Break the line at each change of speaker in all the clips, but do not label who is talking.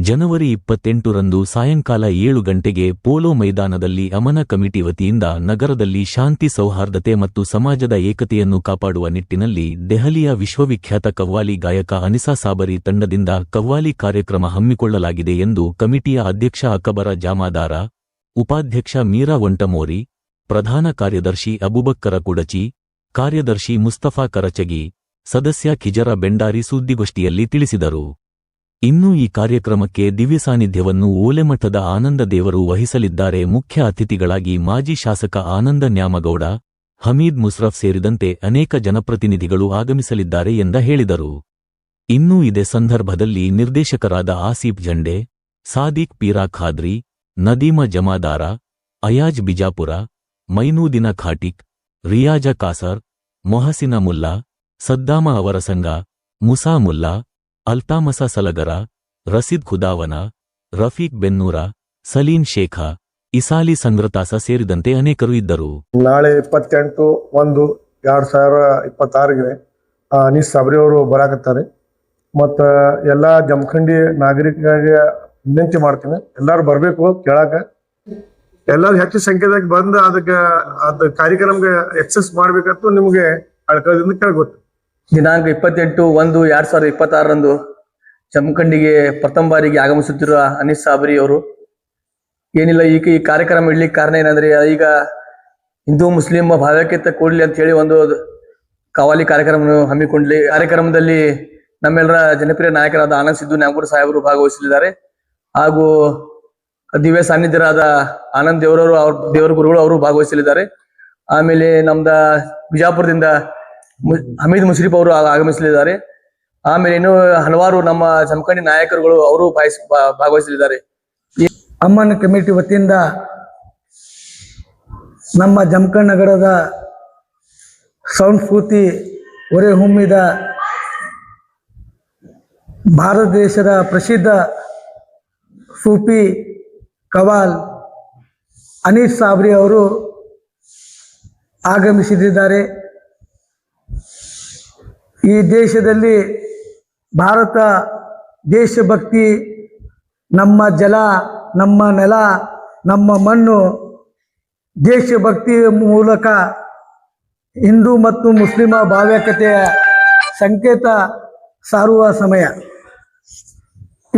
ಜನವರಿ 28ರಂದು ಸಾಯಂಕಾಲ 7 ಗಂಟೆಗೆ ಪೋಲೋ ಮೈದಾನದಲ್ಲಿ ಅಮನ ಕಮಿಟಿ ವತಿಯಿಂದ ನಗರದಲ್ಲಿ ಶಾಂತಿ ಸೌಹಾರ್ದತೆ ಮತ್ತು ಸಮಾಜದ ಏಕತೆಯನ್ನು ಕಾಪಾಡುವ ನಿಟ್ಟಿನಲ್ಲಿ ದೆಹಲಿಯ ವಿಶ್ವವಿಖ್ಯಾತ ಕವ್ವಾಲಿ ಗಾಯಕ ಅನಿಸಾ ಸಾಬರಿ ತಂಡದಿಂದ ಕವ್ವಾಲಿ ಕಾರ್ಯಕ್ರಮ ಹಮ್ಮಿಕೊಳ್ಳಲಾಗಿದೆ ಎಂದು ಕಮಿಟಿಯ ಅಧ್ಯಕ್ಷ ಅಕಬರ ಜಾಮಾದಾರ, ಉಪಾಧ್ಯಕ್ಷ ಮೀರಾ ವಂಟಮೋರಿ, ಪ್ರಧಾನ ಕಾರ್ಯದರ್ಶಿ ಅಬುಬಕ್ಕರ ಕುಡಚಿ, ಕಾರ್ಯದರ್ಶಿ ಮುಸ್ತಫಾ ಕರಚಗಿ, ಸದಸ್ಯ ಖಿಜರ ಬೆಂಡಾರಿ ಸುದ್ದಿಗೋಷ್ಠಿಯಲ್ಲಿ ತಿಳಿಸಿದರು. ಇನ್ನು ಈ ಕಾರ್ಯಕ್ರಮಕ್ಕೆ ದಿವ್ಯ ಸಾನ್ನಿಧ್ಯವನ್ನು ಓಲೆಮಠದ ಆನಂದ ದೇವರು ವಹಿಸಲಿದ್ದಾರೆ. ಮುಖ್ಯ ಅತಿಥಿಗಳಾಗಿ ಮಾಜಿ ಶಾಸಕ ಆನಂದ ನ್ಯಾಮಗೌಡ, ಹಮೀದ್ ಮುಸ್ರಫ್ ಸೇರಿದಂತೆ ಅನೇಕ ಜನಪ್ರತಿನಿಧಿಗಳು ಆಗಮಿಸಲಿದ್ದಾರೆ ಎಂದ ಹೇಳಿದರು. ಇನ್ನು ಇದೇ ಸಂದರ್ಭದಲ್ಲಿ ನಿರ್ದೇಶಕರಾದ ಆಸೀಫ್ ಜಂಡೆ, ಸಾದಿಕ್ ಪೀರಾ ಖಾದ್ರಿ, ನದೀಮ ಜಮಾದಾರ, ಅಯಾಜ್ ಬಿಜಾಪುರ, ಮೈನೂದಿನ ಖಾಟಿಕ್, ರಿಯಾಜ ಕಾಸರ್, ಮೊಹಸಿನ ಮುಲ್ಲಾ, ಸದ್ದಾಮ ಅವರ ಸಂಘ, ಮುಸಾ ಮುಲ್ಲಾ, ಅಲ್ತಾಮಸ ಸಲಗರ, ರಸೀದ್ ಖುದಾವನ, ರಫೀಕ್ ಬೆನ್ನೂರ, ಸಲೀಂ ಶೇಖ, ಇಸಾಲಿ ಸಂಗ್ರತಾಸ ಸೇರಿದಂತೆ ಅನೇಕರು ಇದ್ದರು.
ನಾಳೆ 28/1/2026ಗೆ ಅನೀಸ್ ಸಾಬ್ರಿ ಅವರು ಬರಾಕತ್ತಾರೆ. ಮತ್ತ ಎಲ್ಲಾ ಜಮಖಂಡಿ ನಾಗರಿಕರಿಗೆ ವಿನಂತಿ ಮಾಡ್ತೀನಿ, ಎಲ್ಲಾರು ಬರ್ಬೇಕು ಕೇಳಾಕ. ಎಲ್ಲಾರು ಹೆಚ್ಚು ಸಂಖ್ಯೆದಾಗ ಬಂದು ಅದ ಕಾರ್ಯಕ್ರಮಕ್ಕೆ ಎಕ್ಸಸ್ ಮಾಡ್ಬೇಕಂತ ನಿಮ್ಗೆ ಅಳ್ಕದಿಂದ ಕೇಳ್ಗೊತ್ತು.
ದಿನಾಂಕ 28/1/2026ರಂದು ಜಮಖಂಡಿಗೆ ಪ್ರಥಮ ಬಾರಿಗೆ ಆಗಮಿಸುತ್ತಿರುವ ಅನೀಸ್ ಸಾಬರಿ ಅವರು ಏನಿಲ್ಲ ಈ ಕಾರ್ಯಕ್ರಮ ಇಡ್ಲಿಕ್ಕೆ ಕಾರಣ ಏನಂದ್ರೆ, ಈಗ ಹಿಂದೂ ಮುಸ್ಲಿಂ ಭಾವೈಕ್ಯತೆ ಕೂಡಲಿ ಅಂತ ಹೇಳಿ ಒಂದು ಕವಾಲಿ ಕಾರ್ಯಕ್ರಮ ಹಮ್ಮಿಕೊಂಡ್ಲಿ. ಕಾರ್ಯಕ್ರಮದಲ್ಲಿ ನಮ್ಮೆಲ್ಲರ ಜನಪ್ರಿಯ ನಾಯಕರಾದ ಆನಂದ್ ಸಿದ್ದು ನ್ಯಾಮಗೌಡ ಸಾಹೇಬರು ಭಾಗವಹಿಸಲಿದ್ದಾರೆ. ಹಾಗೂ ದಿವ್ಯ ಸಾನ್ನಿಧ್ಯರಾದ ಆನಂದ್ ದೇವರವರು ದೇವರ ಗುರುಗಳು ಅವರು ಭಾಗವಹಿಸಲಿದ್ದಾರೆ. ಆಮೇಲೆ ನಮ್ದ ಬಿಜಾಪುರದಿಂದ ಹಮೀದ್ ಮುಸ್ರಿಫ್ ಅವರು ಆಗಮಿಸಲಿದ್ದಾರೆ. ಆಮೇಲೆ ಇನ್ನು ಹಲವಾರು ನಮ್ಮ ಜಮಖಂಡಿ ನಾಯಕರುಗಳು ಅವರು ಭಾಗವಹಿಸಲಿದ್ದಾರೆ.
ಅಮ್ಮನ್ ಕಮಿಟಿ ವತಿಯಿಂದ ನಮ್ಮ ಜಮಖಂಡಿ ನಗರದ ಸಂಸ್ಕೃತಿ ಹೊರೆಹೊಮ್ಮಿದ ಭಾರತ ದೇಶದ ಪ್ರಸಿದ್ಧ ಸೂಫಿ ಕವಾಲ್ ಅನೀಸ್ ಸಾಬ್ರಿ ಅವರು ಆಗಮಿಸಿದ್ದಾರೆ. ಈ ದೇಶದಲ್ಲಿ ಭಾರತ ದೇಶಭಕ್ತಿ, ನಮ್ಮ ಜಲ, ನಮ್ಮ ನೆಲ, ನಮ್ಮ ಮಣ್ಣು, ದೇಶಭಕ್ತಿಯ ಮೂಲಕ ಹಿಂದೂ ಮತ್ತು ಮುಸ್ಲಿಮ ಭಾವೈಕ್ಯತೆಯ ಸಂಕೇತ ಸಾರುವ ಸಮಯ.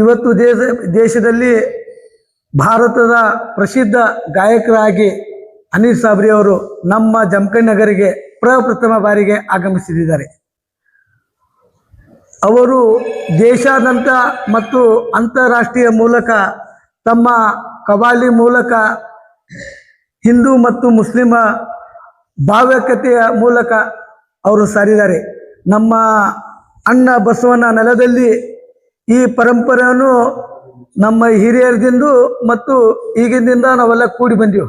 ಇವತ್ತು ದೇಶದಲ್ಲಿ ಭಾರತದ ಪ್ರಸಿದ್ಧ ಗಾಯಕರಾಗಿ ಅನೀಸ್ ಸಾಬ್ರಿ ಅವರು ನಮ್ಮ ಜಮಖಂಡಿ ನಗರಿಗೆ ಪ್ರಪ್ರಥಮ ಬಾರಿಗೆ ಆಗಮಿಸಿದ್ದಾರೆ. ಅವರು ದೇಶಾದ್ಯಂತ ಮತ್ತು ಅಂತಾರಾಷ್ಟ್ರೀಯ ಮೂಲಕ ತಮ್ಮ ಕವಾಲಿ ಮೂಲಕ ಹಿಂದೂ ಮತ್ತು ಮುಸ್ಲಿಮ ಭಾವೈಕ್ಯತೆಯ ಮೂಲಕ ಅವರು ಸಾರಿದ್ದಾರೆ. ನಮ್ಮ ಅಣ್ಣ ಬಸವನ ನೆಲದಲ್ಲಿ ಈ ಪರಂಪರೆಯನ್ನು ನಮ್ಮ ಹಿರಿಯರದಿಂದ ಮತ್ತು ಈಗಿನಿಂದ ನಾವೆಲ್ಲ ಕೂಡಿ ಬಂದೀವಿ.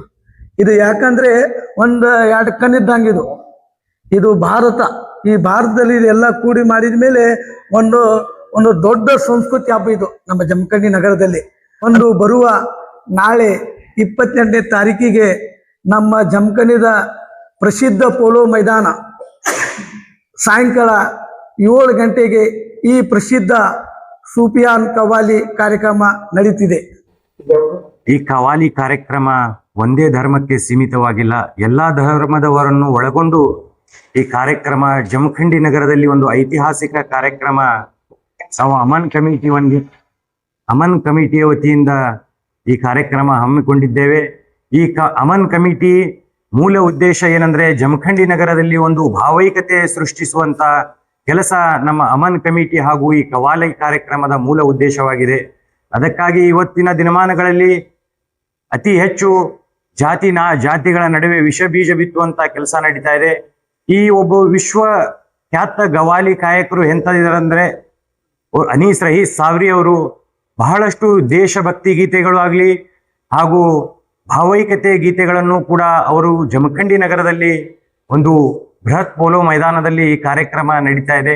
ಇದು ಯಾಕಂದ್ರೆ 1-2 ಕಣ್ಣಿದ್ದಂಗಿದು. ಇದು ಭಾರತ. ಈ ಭಾರತದಲ್ಲಿ ಇದೆಲ್ಲ ಕೂಡಿ ಮಾಡಿದ ಮೇಲೆ ಒಂದು ದೊಡ್ಡ ಸಂಸ್ಕೃತಿ ಹಬ್ಬ ಇದು ನಮ್ಮ ಜಮಖಂಡಿ ನಗರದಲ್ಲಿ. ಬರುವ ನಾಳೆ 28ನೇ ತಾರೀಕಿಗೆ ನಮ್ಮ ಜಮಖಂಡಿದ ಪ್ರಸಿದ್ಧ ಪೋಲೋ ಮೈದಾನ ಸಾಯಂಕಾಲ 7 ಗಂಟೆಗೆ ಈ ಪ್ರಸಿದ್ಧ ಸೂಫಿಯಾನ್ ಕವಾಲಿ ಕಾರ್ಯಕ್ರಮ ನಡೀತಿದೆ.
ಈ ಕವಾಲಿ ಕಾರ್ಯಕ್ರಮ ಒಂದೇ ಧರ್ಮಕ್ಕೆ ಸೀಮಿತವಾಗಿಲ್ಲ, ಎಲ್ಲಾ ಧರ್ಮದವರನ್ನು ಒಳಗೊಂಡು ಈ ಕಾರ್ಯಕ್ರಮ ಜಮಖಂಡಿ ನಗರದಲ್ಲಿ ಒಂದು ಐತಿಹಾಸಿಕ ಕಾರ್ಯಕ್ರಮ. ನಾವು ಅಮನ್ ಕಮಿಟಿಯ ವತಿಯಿಂದ ಈ ಕಾರ್ಯಕ್ರಮ ಹಮ್ಮಿಕೊಂಡಿದ್ದೇವೆ. ಈ ಅಮನ್ ಕಮಿಟಿ ಮೂಲ ಉದ್ದೇಶ ಏನಂದ್ರೆ, ಜಮಖಂಡಿ ನಗರದಲ್ಲಿ ಒಂದು ಭಾವೈಕ್ಯತೆ ಸೃಷ್ಟಿಸುವಂತ ಕೆಲಸ ನಮ್ಮ ಅಮನ್ ಕಮಿಟಿ ಹಾಗೂ ಈ ಕವಾಲಿ ಕಾರ್ಯಕ್ರಮದ ಮೂಲ ಉದ್ದೇಶವಾಗಿದೆ. ಅದಕ್ಕಾಗಿ ಇವತ್ತಿನ ದಿನಮಾನಗಳಲ್ಲಿ ಅತಿ ಹೆಚ್ಚು ಜಾತಿಗಳ ನಡುವೆ ವಿಷ ಬೀಜ ಬಿತ್ತುವಂತ ಕೆಲಸ ನಡೀತಾ ಇದೆ. ಈ ಒಬ್ಬ ವಿಶ್ವ ಖ್ಯಾತ ಗವಾಲಿ ಗಾಯಕರು ಎಂತಿದ್ದಾರೆ ಅಂದ್ರೆ ಅನೀಸ್ ಸಾಬ್ರಿ ಅವರು ಬಹಳಷ್ಟು ದೇಶಭಕ್ತಿ ಗೀತೆಗಳು ಆಗಲಿ ಹಾಗೂ ಭಾವೈಕ್ಯತೆ ಗೀತೆಗಳನ್ನು ಕೂಡ ಅವರು ಜಮಖಂಡಿ ನಗರದಲ್ಲಿ ಒಂದು ಬೃಹತ್ ಪೋಲೋ ಮೈದಾನದಲ್ಲಿ ಈ ಕಾರ್ಯಕ್ರಮ ನಡೀತಾ ಇದೆ.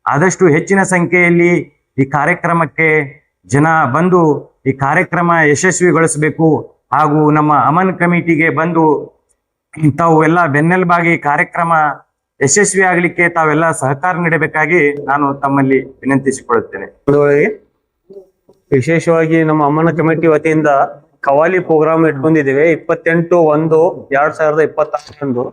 ಆದಷ್ಟು ಹೆಚ್ಚಿನ ಸಂಖ್ಯೆಯಲ್ಲಿ ಈ ಕಾರ್ಯಕ್ರಮಕ್ಕೆ ಜನ ಬಂದು ಈ ಕಾರ್ಯಕ್ರಮ ಯಶಸ್ವಿಗೊಳಿಸಬೇಕು ಹಾಗೂ ನಮ್ಮ ಅಮನ್ ಕಮಿಟಿಗೆ ಬಂದು ತಾವೆಲ್ಲ ಬೆನ್ನೆಲುಬಾಗಿ ಕಾರ್ಯಕ್ರಮ ಯಶಸ್ವಿ ಆಗಲಿಕ್ಕೆ ತಾವೆಲ್ಲ ಸಹಕಾರ ನೀಡಬೇಕಾಗಿ ನಾನು ತಮ್ಮಲ್ಲಿ ವಿನಂತಿಸಿಕೊಳ್ಳುತ್ತೇನೆ.
ವಿಶೇಷವಾಗಿ ನಮ್ಮ ಅಮ್ಮನ ಕಮಿಟಿ ವತಿಯಿಂದ ಕವಾಲಿ ಪ್ರೋಗ್ರಾಮ್ ಇಟ್ಕೊಂಡಿದ್ದೇವೆ 28/1/2026